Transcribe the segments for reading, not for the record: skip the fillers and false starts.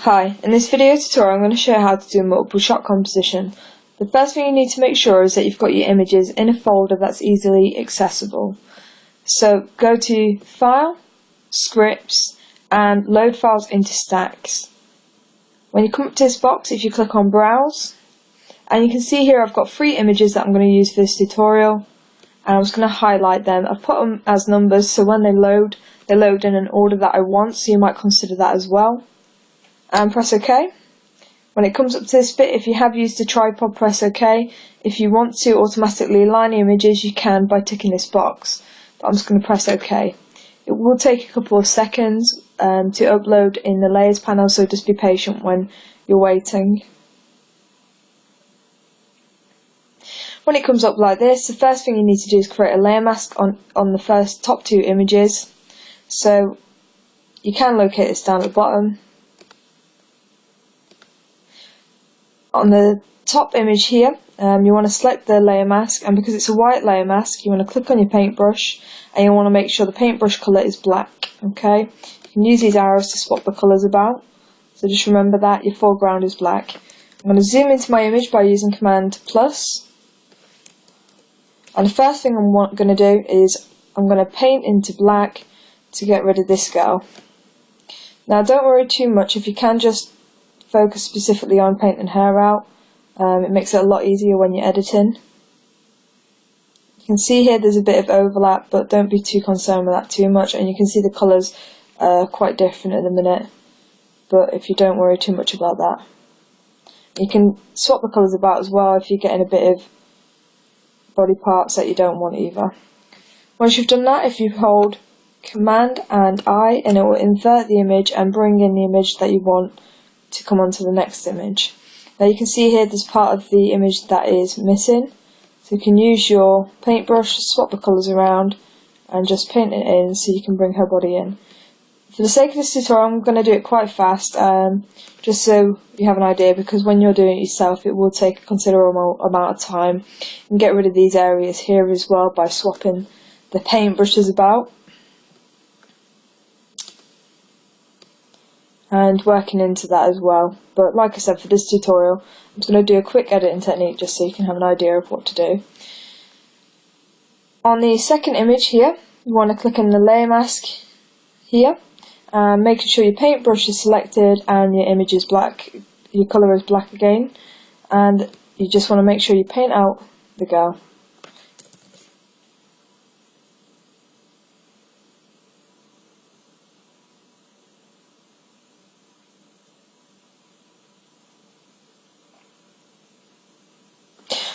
Hi, in this video tutorial I'm going to show you how to do multiple shot composition. The first thing you need to make sure is that you've got your images in a folder that's easily accessible. So go to File, Scripts and load files into stacks. When you come up to this box, if you click on Browse, and you can see here I've got 3 images that I'm going to use for this tutorial, and I'm just going to highlight them. I've put them as numbers so when they load in an order that I want, so you might consider that as well. And press OK. When it comes up to this bit, if you have used a tripod, press OK. If you want to automatically align the images, you can by ticking this box. But I'm just going to press OK. It will take a couple of seconds to upload in the layers panel, so just be patient when you're waiting. When it comes up like this, the first thing you need to do is create a layer mask on the top 2 images. So you can locate this down at the bottom. On the top image here, you want to select the layer mask, and because it's a white layer mask, you want to click on your paintbrush and you want to make sure the paintbrush colour is black. Okay, you can use these arrows to swap the colours about, so just remember that your foreground is black. I'm going to zoom into my image by using Command plus, and the first thing I'm going to do is I'm going to paint into black to get rid of this girl. Now don't worry too much, if you can just focus specifically on painting her out. It makes it a lot easier when you're editing. You can see here there's a bit of overlap, but don't be too concerned with that too much, and you can see the colours are quite different at the minute, but if you don't worry too much about that. You can swap the colours about as well if you're getting a bit of body parts that you don't want either. Once you've done that, if you hold Command and I, and it will invert the image and bring in the image that you want to come onto the next image. Now you can see here there's part of the image that is missing, so you can use your paintbrush to swap the colours around and just paint it in so you can bring her body in. For the sake of this tutorial I'm going to do it quite fast, just so you have an idea, because when you're doing it yourself it will take a considerable amount of time. You can get rid of these areas here as well by swapping the paintbrushes about and working into that as well. But like I said, for this tutorial I'm just going to do a quick editing technique just so you can have an idea of what to do. On the second image here, you want to click on the layer mask here, making sure your paintbrush is selected and your image is black, your colour is black again, and you just want to make sure you paint out the girl.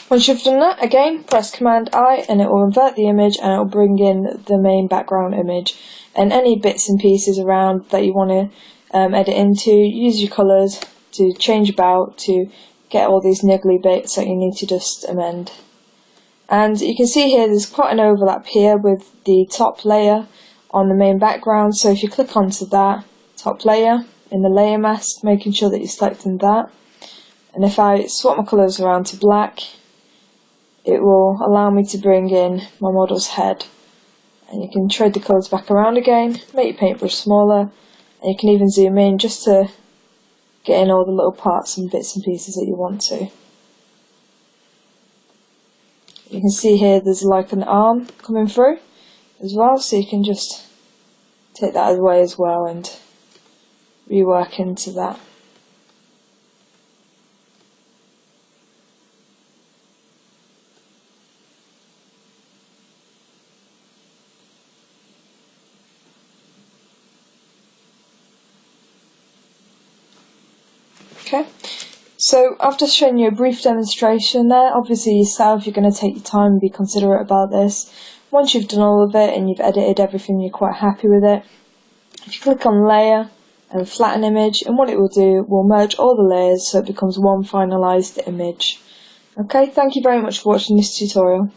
Once you've done that, again press Command I and it will invert the image and it will bring in the main background image, and any bits and pieces around that you want to edit into, use your colours to change about to get all these niggly bits that you need to just amend. And you can see here there's quite an overlap here with the top layer on the main background, so if you click onto that top layer in the layer mask, making sure that you're selecting that, and if I swap my colours around to black, it will allow me to bring in my model's head, and you can trade the colours back around again, make your paintbrush smaller, and you can even zoom in just to get in all the little parts and bits and pieces that you want to. You can see here there's like an arm coming through as well, so you can just take that away as well and rework into that. Okay, so I've just shown you a brief demonstration there. Obviously yourself, you're going to take your time and be considerate about this. Once you've done all of it and you've edited everything, you're quite happy with it, if you click on Layer and Flatten Image, and what it will do will merge all the layers so it becomes one finalised image. Okay, thank you very much for watching this tutorial.